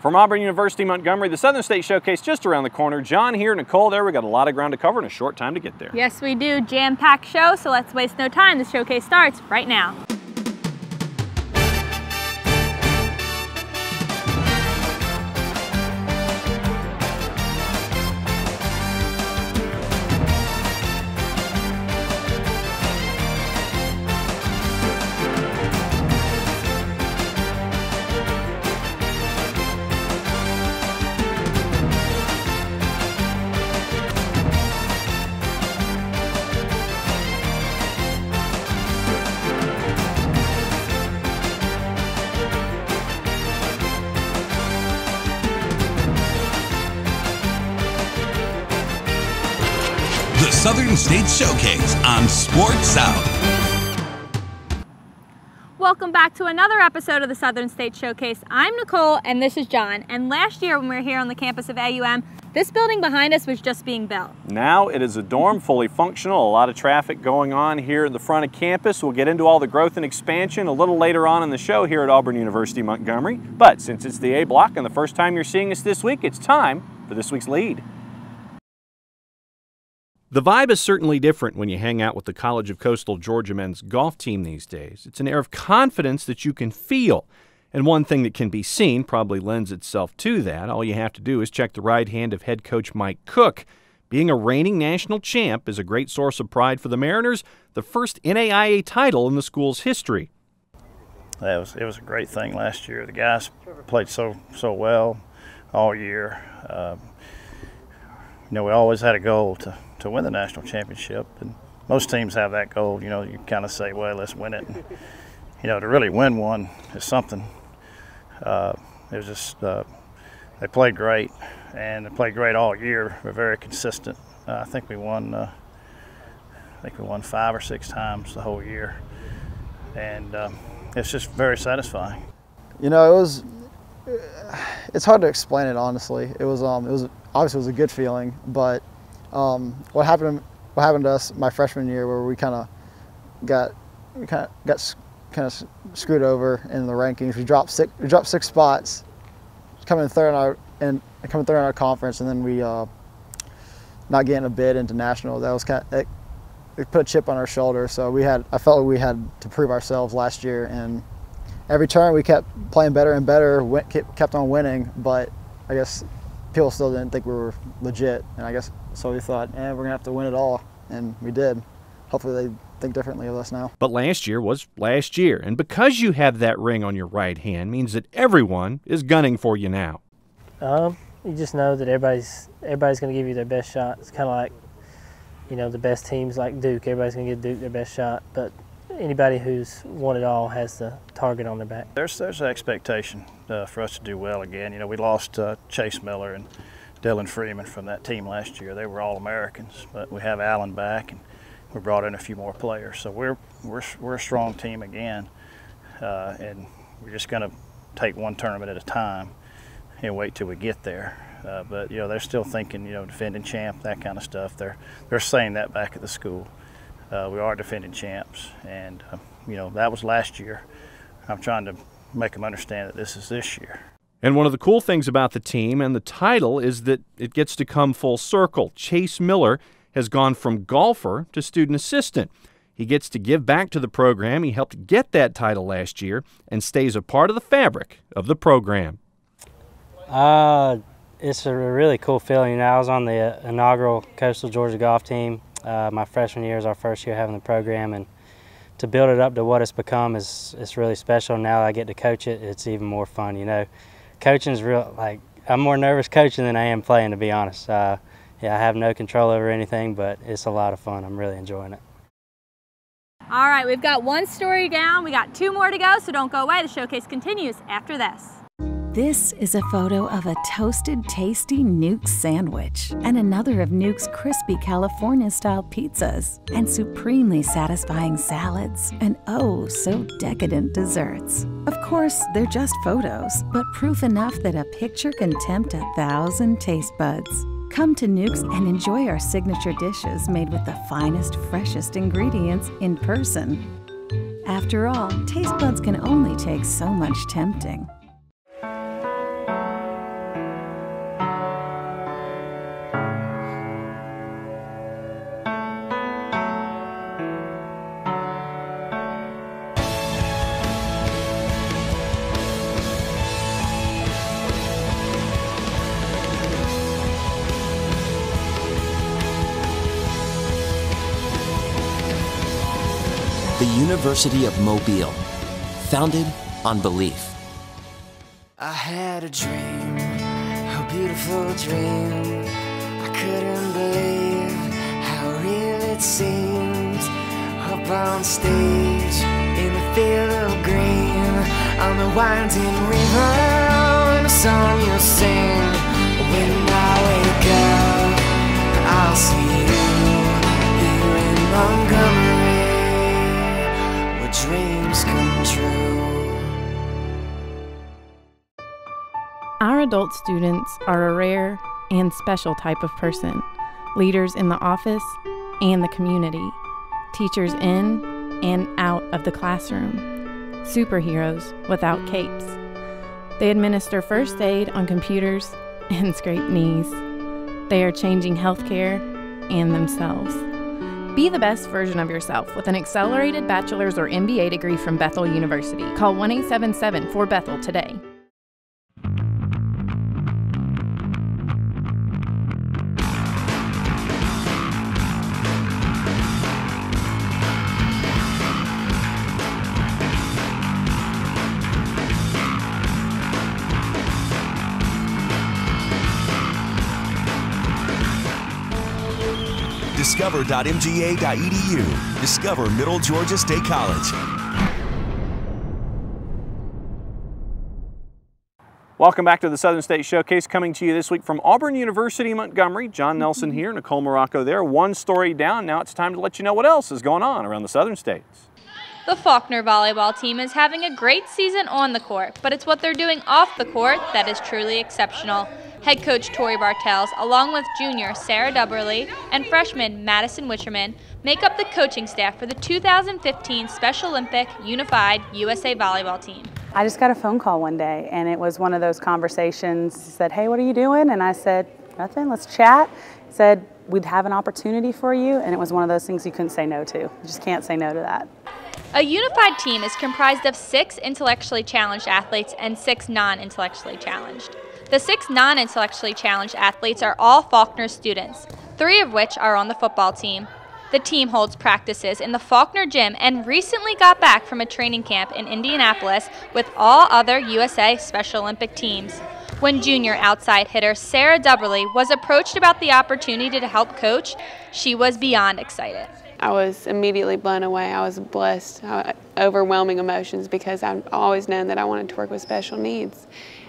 From Auburn University, Montgomery, the Southern State Showcase just around the corner. John here, Nicole there. We got a lot of ground to cover in a short time to get there. Yes, we do. Jam-packed show, so let's waste no time. The showcase starts right now. Southern State Showcase on Sports South. Welcome back to another episode of the Southern State Showcase. I'm Nicole and this is John. And last year when we were here on the campus of AUM, this building behind us was just being built. Now it is a dorm, fully functional, a lot of traffic going on here at the front of campus. We'll get into all the growth and expansion a little later on in the show here at Auburn University, Montgomery. But since it's the A block and the first time you're seeing us this week, it's time for this week's lead. The vibe is certainly different when you hang out with the College of Coastal Georgia men's golf team these days. It's an air of confidence that you can feel. And one thing that can be seen probably lends itself to that. All you have to do is check the right hand of head coach Mike Cook. Being a reigning national champ is a great source of pride for the Mariners, the first NAIA title in the school's history. It was a great thing last year. The guys played so well all year. We always had a goal to win the national championship, and most teams have that goal. You kind of say, well, let's win it. And, to really win one is something. It was just they played great, and they played great all year. We're very consistent. I think we won 5 or 6 times the whole year, and it's just very satisfying. It's hard to explain it honestly. It was obviously it was a good feeling, but what happened to us my freshman year, where we kind of got screwed over in the rankings. We dropped 6 spots, coming third in our conference, and then we not getting a bid into national. That was it put a chip on our shoulder. So I felt like we had to prove ourselves last year, and every turn we kept playing better and better, kept on winning, but I guess people still didn't think we were legit, and I guess so we thought, we're going to have to win it all, and we did. Hopefully they think differently of us now. But last year was last year, and because you have that ring on your right hand means that everyone is gunning for you now. You just know that everybody's going to give you their best shot. It's kind of like, the best teams like Duke. Everybody's going to give Duke their best shot, but anybody who's won it all has the target on their back. There's an expectation for us to do well again. We lost Chase Miller and Dylan Freeman from that team last year. They were all Americans, but we have Allen back, and we brought in a few more players. So we're a strong team again, and we're just going to take one tournament at a time and wait till we get there. But they're still thinking, defending champ, that kind of stuff. They're saying that back at the school. We are defending champs, and that was last year. I'm trying to make them understand that this is this year. And one of the cool things about the team and the title is that it gets to come full circle. Chase Miller has gone from golfer to student assistant. He gets to give back to the program. He helped get that title last year and stays a part of the fabric of the program. It's a really cool feeling. I was on the inaugural Coastal Georgia golf team. My freshman year is our first year having the program, and to build it up to what it's become is really special. Now I get to coach it, it's even more fun. Coaching's real, I'm more nervous coaching than I am playing, to be honest. I have no control over anything, but it's a lot of fun. I'm really enjoying it. All right, we've got 1 story down. We got 2 more to go, so don't go away. The showcase continues after this. This is a photo of a toasted, tasty Nuke's sandwich and another of Nuke's crispy California-style pizzas and supremely satisfying salads and oh, so decadent desserts. Of course, they're just photos, but proof enough that a picture can tempt 1,000 taste buds. Come to Nuke's and enjoy our signature dishes made with the finest, freshest ingredients in person. After all, taste buds can only take so much tempting. the University of Mobile, founded on belief. I had a dream, a beautiful dream. I couldn't believe how real it seems. Up on stage, in a field of green, on the winding river, and a song you'll sing. When I wake up, I'll see you here in Montgomery, where dreams come true. Our adult students are a rare and special type of person, leaders in the office and the community, teachers in and out of the classroom, superheroes without capes. They administer first aid on computers and scrape knees. They are changing healthcare and themselves. Be the best version of yourself with an accelerated bachelor's or MBA degree from Bethel University. Call 1-877-4BETHEL today. Discover.mga.edu. Discover Middle Georgia State College. Welcome back to the Southern State Showcase, coming to you this week from Auburn University, Montgomery. John Nelson here, Nicole Morocco there. One story down. Now it's time to let you know what else is going on around the Southern States. The Faulkner volleyball team is having a great season on the court, but it's what they're doing off the court that is truly exceptional. Head coach Tori Bartels, along with junior Sarah Dubberly and freshman Madison Wischerman, make up the coaching staff for the 2015 Special Olympic Unified USA Volleyball team. I just got a phone call one day, and it was one of those conversations. He said, "Hey, what are you doing?" And I said, "Nothing, let's chat." He said, "We'd have an opportunity for you," and it was one of those things you couldn't say no to. You just can't say no to that. A unified team is comprised of 6 intellectually challenged athletes and 6 non-intellectually challenged. The 6 non-intellectually challenged athletes are all Faulkner students, 3 of which are on the football team. The team holds practices in the Faulkner gym and recently got back from a training camp in Indianapolis with all other USA Special Olympic teams. When junior outside hitter Sarah Dubberly was approached about the opportunity to help coach, she was beyond excited. I was immediately blown away. I was blessed, overwhelming emotions, because I've always known that I wanted to work with special needs.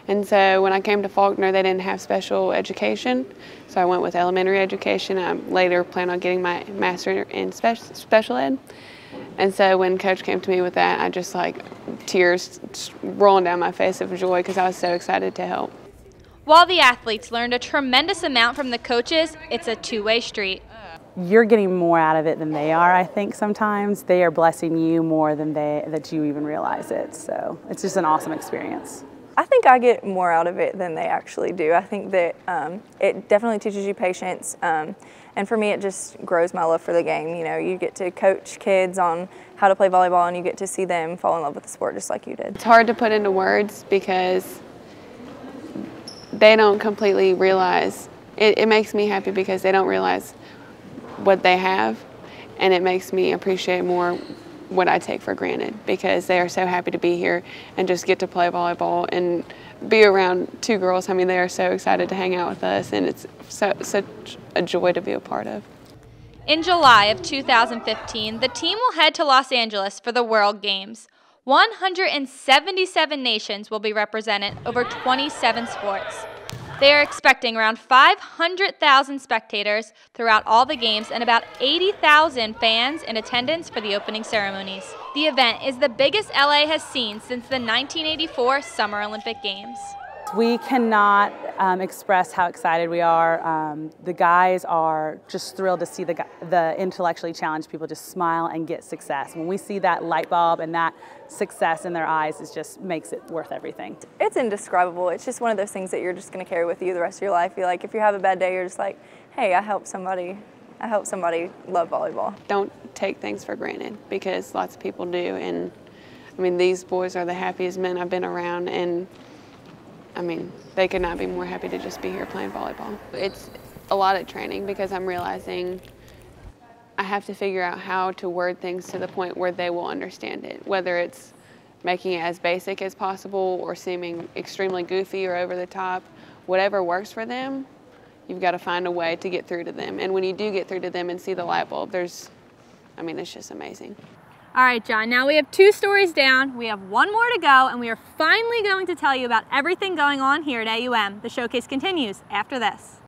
And so when I came to Faulkner, they didn't have special education, so I went with elementary education. I later planned on getting my master's in special ed. And so when Coach came to me with that, I just tears rolling down my face of joy because I was so excited to help. While the athletes learned a tremendous amount from the coaches, it's a two-way street. You're getting more out of it than they are, I think sometimes. They are blessing you more than that you even realize it. So it's just an awesome experience. I think I get more out of it than they actually do. I think that it definitely teaches you patience, and for me it just grows my love for the game. You know, you get to coach kids on how to play volleyball and you get to see them fall in love with the sport just like you did. It's hard to put into words because they don't completely realize. It makes me happy because they don't realize what they have, and it makes me appreciate more what I take for granted, because they are so happy to be here and just get to play volleyball and be around 2 girls. I mean, they are so excited to hang out with us, and it's such a joy to be a part of. In July of 2015, the team will head to Los Angeles for the World Games. 177 nations will be represented over 27 sports. They are expecting around 500,000 spectators throughout all the games and about 80,000 fans in attendance for the opening ceremonies. The event is the biggest LA has seen since the 1984 Summer Olympic Games. We cannot express how excited we are. The guys are just thrilled to see the intellectually challenged people just smile and get success. When we see that light bulb and that success in their eyes, it just makes it worth everything. It's indescribable. It's just one of those things that you're just going to carry with you the rest of your life. If you have a bad day, you're just like, hey, I helped somebody love volleyball. Don't take things for granted, because lots of people do. And I mean, these boys are the happiest men I've been around, and I mean, they could not be more happy to just be here playing volleyball. It's a lot of training, because I'm realizing I have to figure out how to word things to the point where they will understand it, whether it's making it as basic as possible or seeming extremely goofy or over the top. Whatever works for them, you've got to find a way to get through to them. And when you do get through to them and see the light bulb, it's just amazing. All right, John, now we have 2 stories down. We have 1 more to go, and we are finally going to tell you about everything going on here at AUM. The showcase continues after this.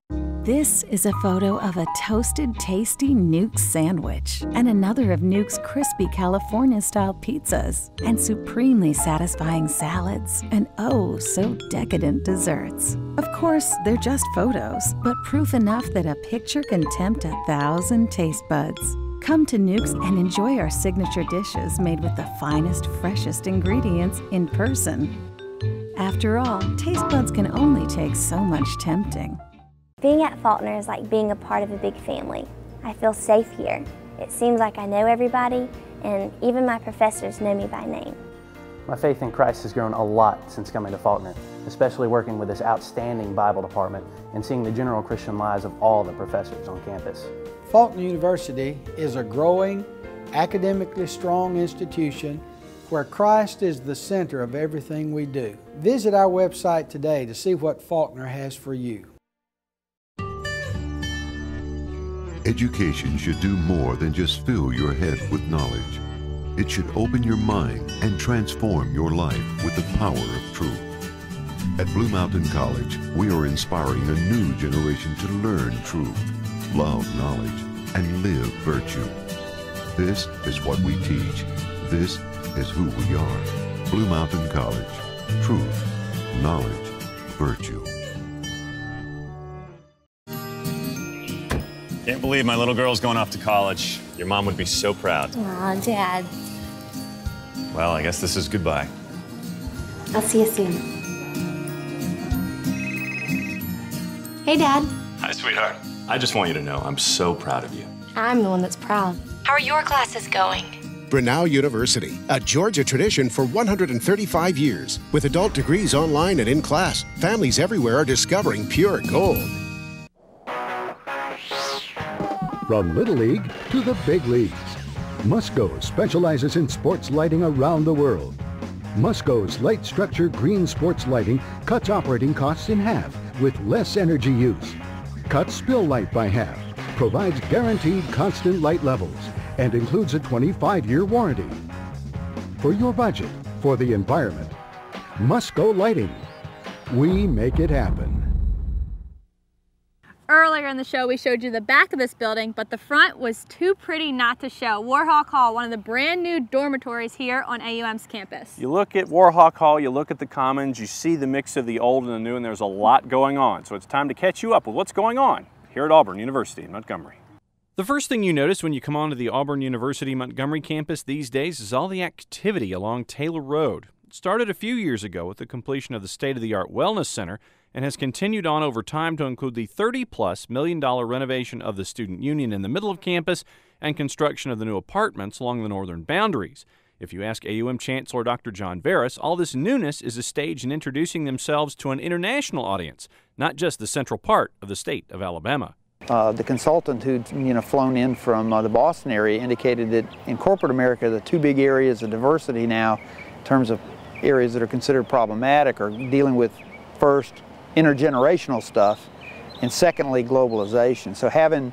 This is a photo of a toasted, tasty Nuke sandwich and another of Nuke's crispy California-style pizzas and supremely satisfying salads and oh, so decadent desserts. Of course, they're just photos, but proof enough that a picture can tempt 1,000 taste buds. Come to Nuke's and enjoy our signature dishes made with the finest, freshest ingredients in person. After all, taste buds can only take so much tempting. Being at Faulkner is like being a part of a big family. I feel safe here. It seems like I know everybody, and even my professors know me by name. My faith in Christ has grown a lot since coming to Faulkner, especially working with this outstanding Bible department and seeing the general Christian lives of all the professors on campus. Faulkner University is a growing, academically strong institution where Christ is the center of everything we do. Visit our website today to see what Faulkner has for you. Education should do more than just fill your head with knowledge. It should open your mind and transform your life with the power of truth. At Blue Mountain College, we are inspiring a new generation to learn truth, love knowledge, and live virtue. This is what we teach. This is who we are. Blue Mountain College. Truth, knowledge, virtue. Can't believe my little girl's going off to college. Your mom would be so proud. Aw, Dad. Well, I guess this is goodbye. I'll see you soon. Hey, Dad. Hi, sweetheart. I just want you to know I'm so proud of you. I'm the one that's proud. How are your classes going? Grinnell University, a Georgia tradition for 135 years. With adult degrees online and in class, families everywhere are discovering pure gold. From Little League to the big leagues, Musco specializes in sports lighting around the world. Musco's light structure green sports lighting cuts operating costs in half with less energy use, cuts spill light by half, provides guaranteed constant light levels, and includes a 25-year warranty. For your budget, for the environment, Musco Lighting. We make it happen. Earlier in the show, we showed you the back of this building, but the front was too pretty not to show. Warhawk Hall, one of the brand new dormitories here on AUM's campus. You look at Warhawk Hall, you look at the Commons, you see the mix of the old and the new, and there's a lot going on. So it's time to catch you up with what's going on here at Auburn University in Montgomery. The first thing you notice when you come onto the Auburn University Montgomery campus these days is all the activity along Taylor Road. It started a few years ago with the completion of the state-of-the-art Wellness Center and has continued on over time to include the $30+ million renovation of the Student Union in the middle of campus and construction of the new apartments along the northern boundaries. If you ask AUM Chancellor Dr. John Veras, all this newness is a stage in introducing themselves to an international audience, not just the central part of the state of Alabama. The consultant who'd flown in from the Boston area indicated that in corporate America, the two big areas of diversity now, in terms of areas that are considered problematic, are dealing with first intergenerational stuff, and secondly globalization. So having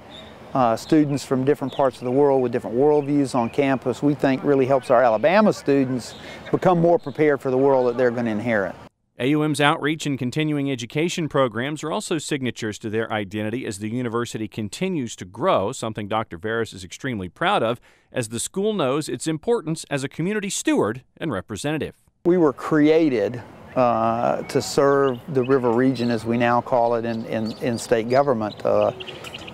students from different parts of the world with different worldviews on campus, we think really helps our Alabama students become more prepared for the world that they're going to inherit. AUM's outreach and continuing education programs are also signatures to their identity as the university continues to grow, something Dr. Veras is extremely proud of, as the school knows its importance as a community steward and representative. We were created to serve the river region, as we now call it in state government.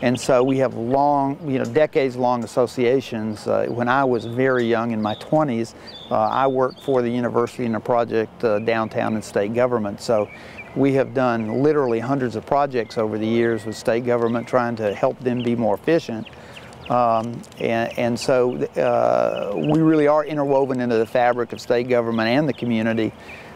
And so we have long, decades-long associations. When I was very young, in my 20s, I worked for the university in a project downtown in state government. So we have done literally hundreds of projects over the years with state government trying to help them be more efficient. And so we really are interwoven into the fabric of state government and the community.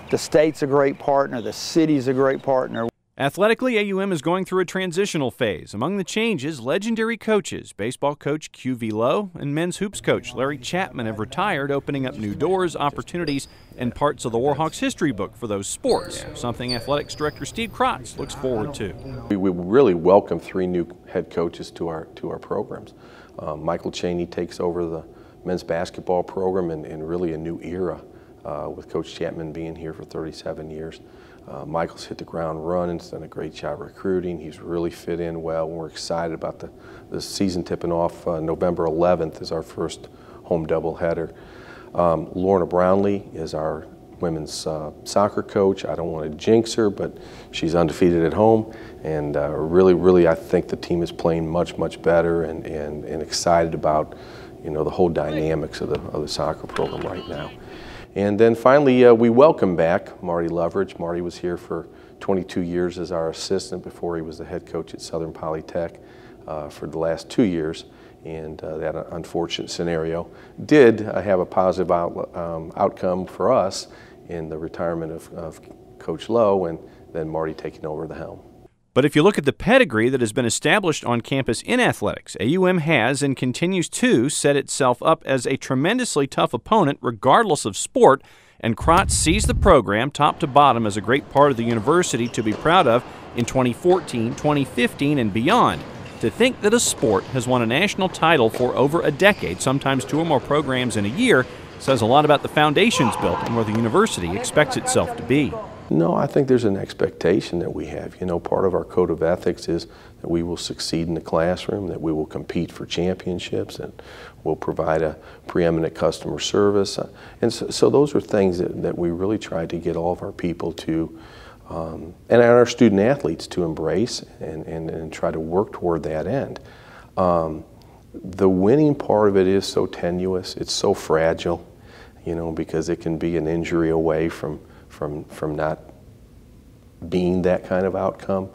The state's a great partner, the city's a great partner. Athletically, AUM is going through a transitional phase. Among the changes, legendary coaches, baseball coach QV Lowe and men's hoops coach Larry Chapman have retired, opening up new doors, opportunities, and parts of the Warhawks history book for those sports, something athletics director Steve Krotz looks forward to. We really welcome 3 new head coaches to our programs. Michael Chaney takes over the men's basketball program and really a new era with Coach Chapman being here for 37 years. Michael's hit the ground running, he's done a great job recruiting, he's really fit in well. We're excited about the season tipping off. November 11th is our first home doubleheader. Lorna Brownlee is our women's soccer coach. I don't want to jinx her, but she's undefeated at home, and really I think the team is playing much better and excited about, you know, the whole dynamics of the soccer program right now. And then finally, we welcome back Marty Loveridge. Marty was here for 22 years as our assistant before he was the head coach at Southern Polytech for the last 2 years. And that unfortunate scenario did have a positive outcome for us in the retirement of Coach Lowe and then Marty taking over the helm. But if you look at the pedigree that has been established on campus in athletics, AUM has and continues to set itself up as a tremendously tough opponent regardless of sport, and Krotz sees the program top to bottom as a great part of the university to be proud of in 2014, 2015, and beyond. To think that a sport has won a national title for over a decade, sometimes 2 or more programs in a year, says a lot about the foundations built and where the university expects itself to be. No, I think there's an expectation that we have. You know, part of our code of ethics is that we will succeed in the classroom, that we will compete for championships, and we'll provide a preeminent customer service. And so those are things that we really try to get all of our people to, and our student athletes to embrace and try to work toward that end. The winning part of it is so tenuous, it's so fragile, you know, because it can be an injury away from not being that kind of outcome,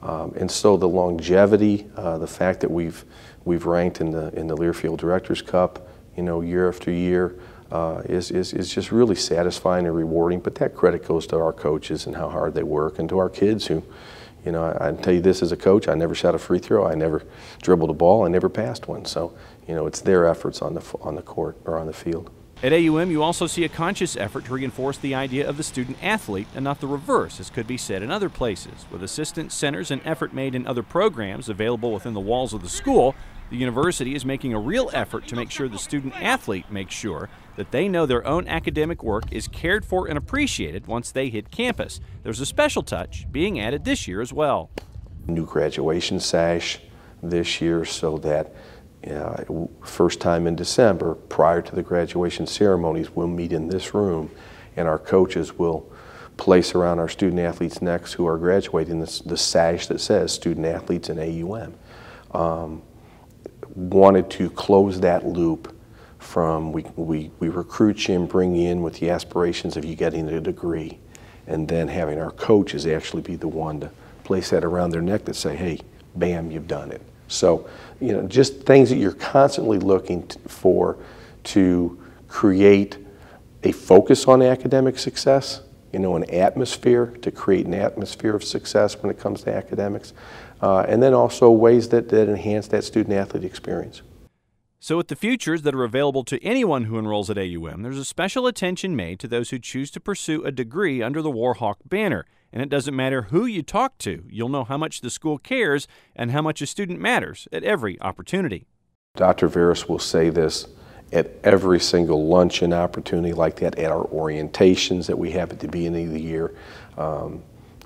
and so the longevity, the fact that we've ranked in the Learfield Directors Cup, you know, year after year, is just really satisfying and rewarding. But that credit goes to our coaches and how hard they work, and to our kids who, you know, I tell you this as a coach, I never shot a free throw, I never dribbled a ball, I never passed one. So, you know, it's their efforts on the court or on the field. At AUM, you also see a conscious effort to reinforce the idea of the student athlete and not the reverse, as could be said in other places. With assistance centers and effort made in other programs available within the walls of the school, the university is making a real effort to make sure the student athlete makes sure that they know their own academic work is cared for and appreciated once they hit campus. There's a special touch being added this year as well. New graduation sash this year so that first time in December, prior to the graduation ceremonies, we'll meet in this room and our coaches will place around our student athletes' necks who are graduating the sash that says student athletes in AUM. Wanted to close that loop from we recruit you and bring you in with the aspirations of you getting a degree, and then having our coaches actually be the one to place that around their neck that say, hey, bam, you've done it. So, you know, just things that you're constantly looking for to create a focus on academic success, you know, an atmosphere, to create an atmosphere of success when it comes to academics, and then also ways that enhance that student-athlete experience. So with the futures that are available to anyone who enrolls at AUM, there's a special attention made to those who choose to pursue a degree under the Warhawk banner. And it doesn't matter who you talk to, you'll know how much the school cares and how much a student matters at every opportunity. Dr. Veras will say this at every single luncheon opportunity like that, at our orientations that we have at the beginning of the year.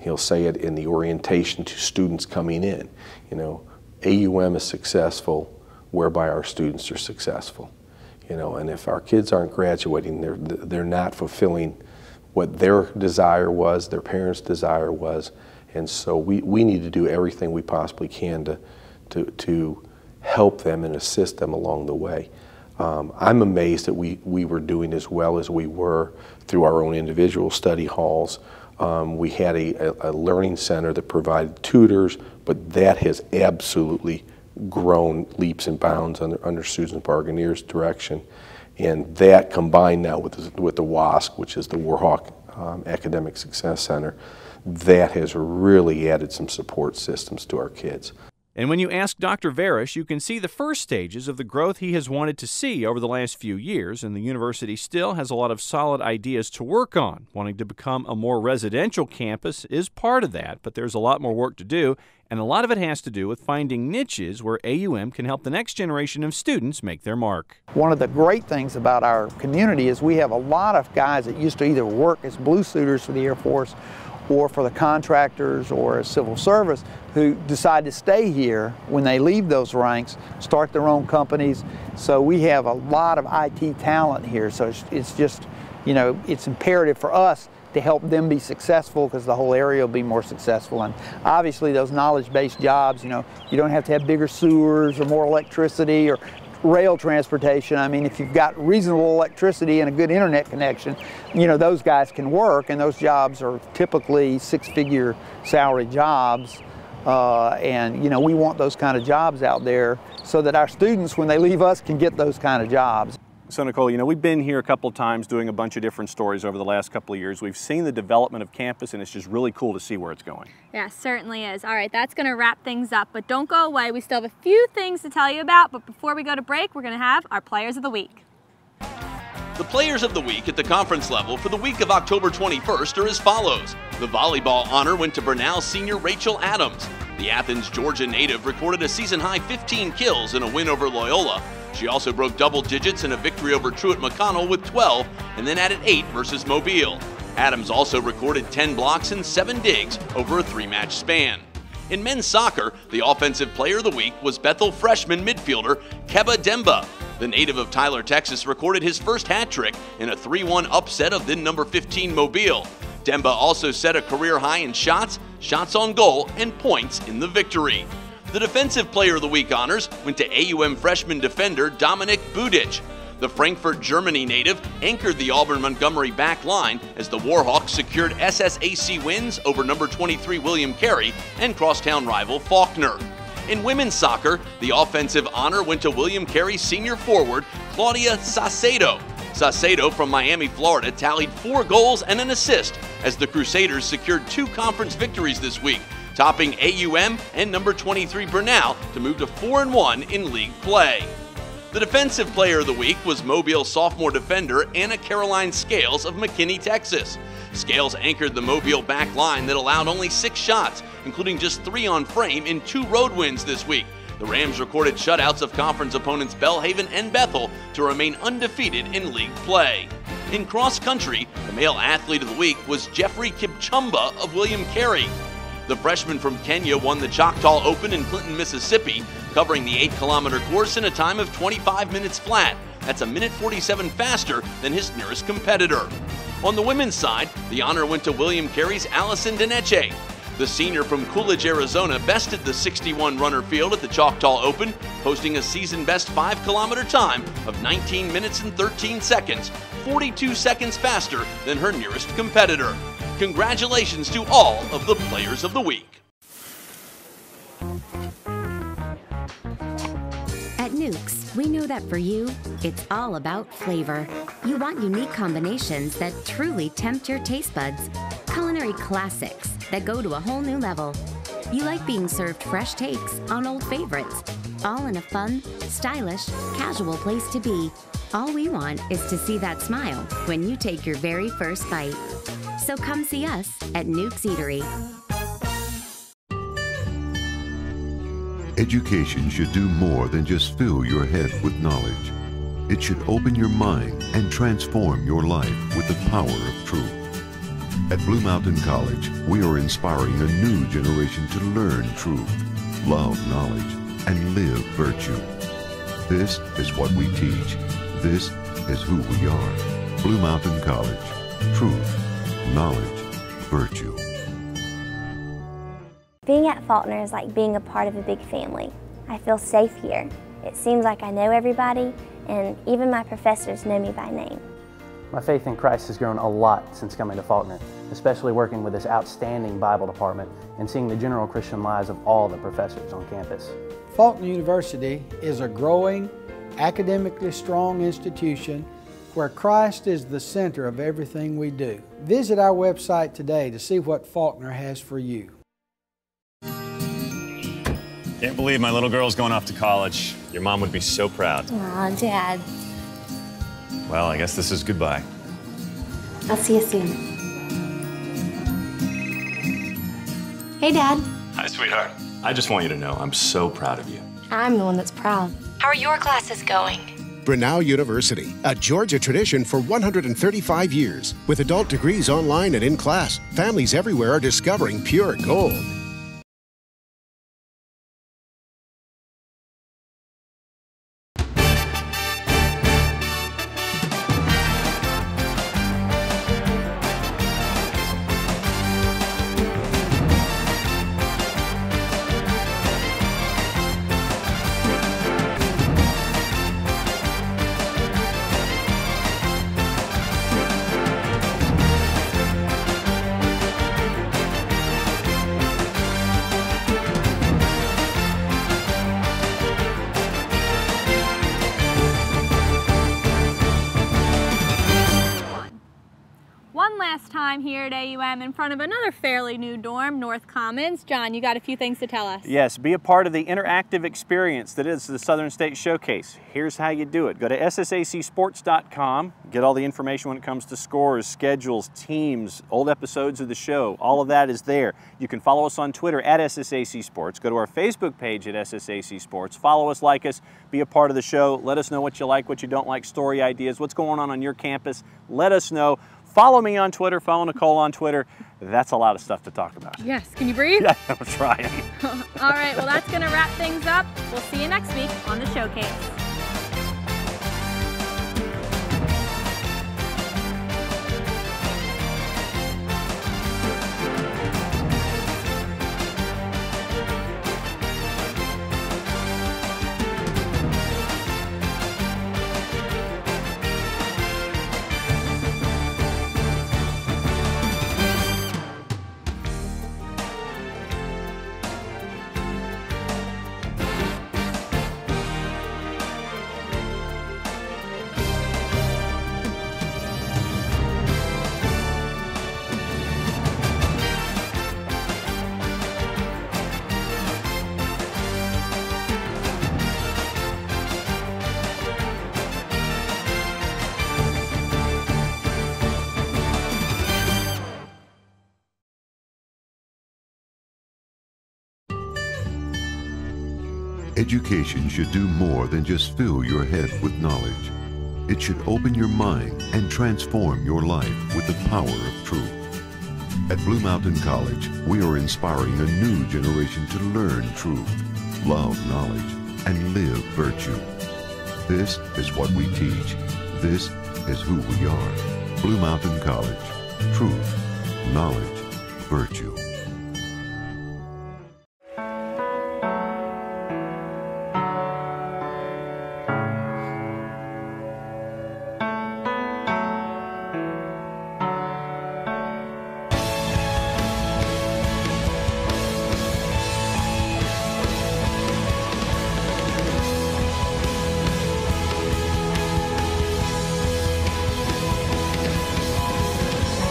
He'll say it in the orientation to students coming in. You know, AUM is successful whereby our students are successful. You know, and if our kids aren't graduating, they're not fulfilling what their desire was, their parents' desire was, and so we need to do everything we possibly can to help them and assist them along the way. I'm amazed that we were doing as well as we were through our own individual study halls. We had a learning center that provided tutors, but that has absolutely grown leaps and bounds under Susan Barganier's direction. And that combined now with the WASC, which is the Warhawk Academic Success Center, that has really added some support systems to our kids. And when you ask Dr. Varish, you can see the first stages of the growth he has wanted to see over the last few years, and the university still has a lot of solid ideas to work on. Wanting to become a more residential campus is part of that, but there's a lot more work to do, and a lot of it has to do with finding niches where AUM can help the next generation of students make their mark. One of the great things about our community is we have a lot of guys that used to either work as blue suiters for the Air Force or for the contractors or civil service, who decide to stay here when they leave those ranks, start their own companies. So we have a lot of IT talent here. So it's just, you know, it's imperative for us to help them be successful, because the whole area will be more successful. And obviously those knowledge-based jobs, you know, you don't have to have bigger sewers or more electricity or rail transportation. I mean, if you've got reasonable electricity and a good internet connection, you know, those guys can work, and those jobs are typically six-figure salary jobs. And, you know, we want those kind of jobs out there so that our students, when they leave us, can get those kind of jobs. So, Nicole, you know, we've been here a couple of times doing a bunch of different stories over the last couple of years. We've seen the development of campus, and it's just really cool to see where it's going. Yeah, certainly is. All right, that's going to wrap things up, but don't go away. We still have a few things to tell you about, but before we go to break, we're going to have our Players of the Week. The Players of the Week at the conference level for the week of October 21st are as follows. The volleyball honor went to Bernal senior Rachel Adams. The Athens, Georgia native recorded a season-high 15 kills in a win over Loyola. She also broke double digits in a victory over Truett McConnell with 12 and then added 8 versus Mobile. Adams also recorded 10 blocks and 7 digs over a 3-match span. In men's soccer, the Offensive Player of the Week was Bethel freshman midfielder Keba Demba. The native of Tyler, Texas recorded his first hat trick in a 3-1 upset of then number 15 Mobile. Demba also set a career high in shots, shots on goal, and points in the victory. The Defensive Player of the Week honors went to AUM freshman defender Dominik Budic. The Frankfurt, Germany native anchored the Auburn-Montgomery back line as the Warhawks secured SSAC wins over number 23 William Carey and crosstown rival Faulkner. In women's soccer, the offensive honor went to William Carey senior forward Claudia Saucedo. Saucedo from Miami, Florida tallied 4 goals and an assist as the Crusaders secured 2 conference victories this week, topping AUM and number 23 Bernal to move to 4-1 in league play. The Defensive Player of the Week was Mobile sophomore defender Anna Caroline Scales of McKinney, Texas. Scales anchored the Mobile back line that allowed only 6 shots, including just 3 on frame in 2 road wins this week. The Rams recorded shutouts of conference opponents Belhaven and Bethel to remain undefeated in league play. In cross country, the male athlete of the week was Jeffrey Kipchumba of William Carey. The freshman from Kenya won the Choctaw Open in Clinton, Mississippi, covering the 8-kilometer course in a time of 25 minutes flat. That's a minute 47 faster than his nearest competitor. On the women's side, the honor went to William Carey's Allison Deneche. The senior from Coolidge, Arizona bested the 61-runner field at the Choctaw Open, posting a season-best 5-kilometer time of 19 minutes and 13 seconds, 42 seconds faster than her nearest competitor. Congratulations to all of the Players of the Week. At Nukes, we know that for you, it's all about flavor. You want unique combinations that truly tempt your taste buds. Culinary classics that go to a whole new level. You like being served fresh takes on old favorites, all in a fun, stylish, casual place to be. All we want is to see that smile when you take your very first bite. So come see us at Nukes Eatery. Education should do more than just fill your head with knowledge. It should open your mind and transform your life with the power of truth. At Blue Mountain College, we are inspiring a new generation to learn truth, love knowledge, and live virtue. This is what we teach. This is who we are. Blue Mountain College. Truth, knowledge, virtue. Being at Faulkner is like being a part of a big family. I feel safe here. It seems like I know everybody, and even my professors know me by name. My faith in Christ has grown a lot since coming to Faulkner, especially working with this outstanding Bible department and seeing the general Christian lives of all the professors on campus. Faulkner University is a growing, academically strong institution where Christ is the center of everything we do. Visit our website today to see what Faulkner has for you. Can't believe my little girl's going off to college. Your mom would be so proud. Aw, Dad. Well, I guess this is goodbye. I'll see you soon. Hey, Dad. Hi, sweetheart. I just want you to know I'm so proud of you. I'm the one that's proud. How are your classes going? Brenau University, a Georgia tradition for 135 years. With adult degrees online and in class, families everywhere are discovering pure gold. Last time here at AUM in front of another fairly new dorm, North Commons. John, you got a few things to tell us. Yes, be a part of the interactive experience that is the Southern State Showcase. Here's how you do it. Go to SSACsports.com, get all the information when it comes to scores, schedules, teams, old episodes of the show. All of that is there. You can follow us on Twitter at SSAC Sports. Go to our Facebook page at SSAC Sports. Follow us, like us, be a part of the show. Let us know what you like, what you don't like, story ideas, what's going on your campus. Let us know. Follow me on Twitter, follow Nicole on Twitter. That's a lot of stuff to talk about. Yes, can you breathe? Yeah, I'm trying. All right, well that's gonna wrap things up. We'll see you next week on the Showcase. Education should do more than just fill your head with knowledge. It should open your mind and transform your life with the power of truth. At Blue Mountain College, we are inspiring a new generation to learn truth, love knowledge, and live virtue. This is what we teach. This is who we are. Blue Mountain College. Truth, knowledge, virtue.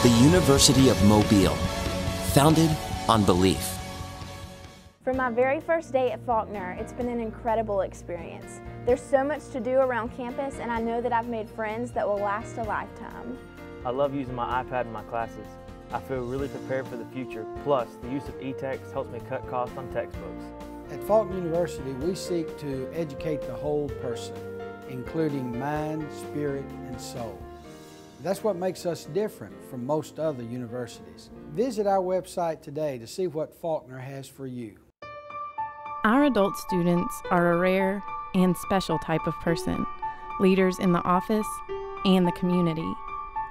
The University of Mobile, founded on belief. For my very first day at Faulkner, it's been an incredible experience. There's so much to do around campus, and I know that I've made friends that will last a lifetime. I love using my iPad in my classes. I feel really prepared for the future. Plus, the use of e-text helps me cut costs on textbooks. At Faulkner University, we seek to educate the whole person, including mind, spirit, and soul. That's what makes us different from most other universities. Visit our website today to see what Faulkner has for you. Our adult students are a rare and special type of person, leaders in the office and the community,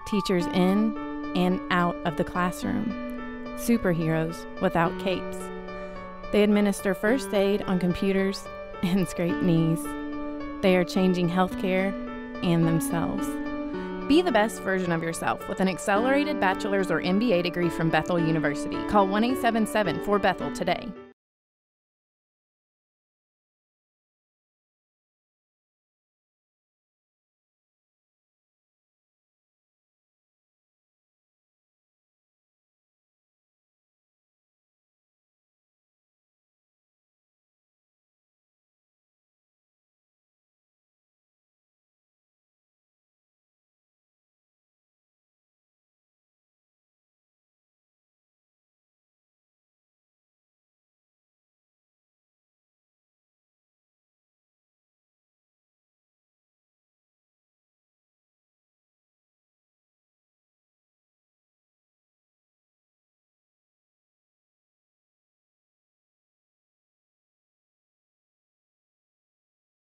teachers in and out of the classroom, superheroes without capes. They administer first aid on computers and scrape knees. They are changing healthcare and themselves. Be the best version of yourself with an accelerated bachelor's or MBA degree from Bethel University. Call 1-877-4-BETHEL today.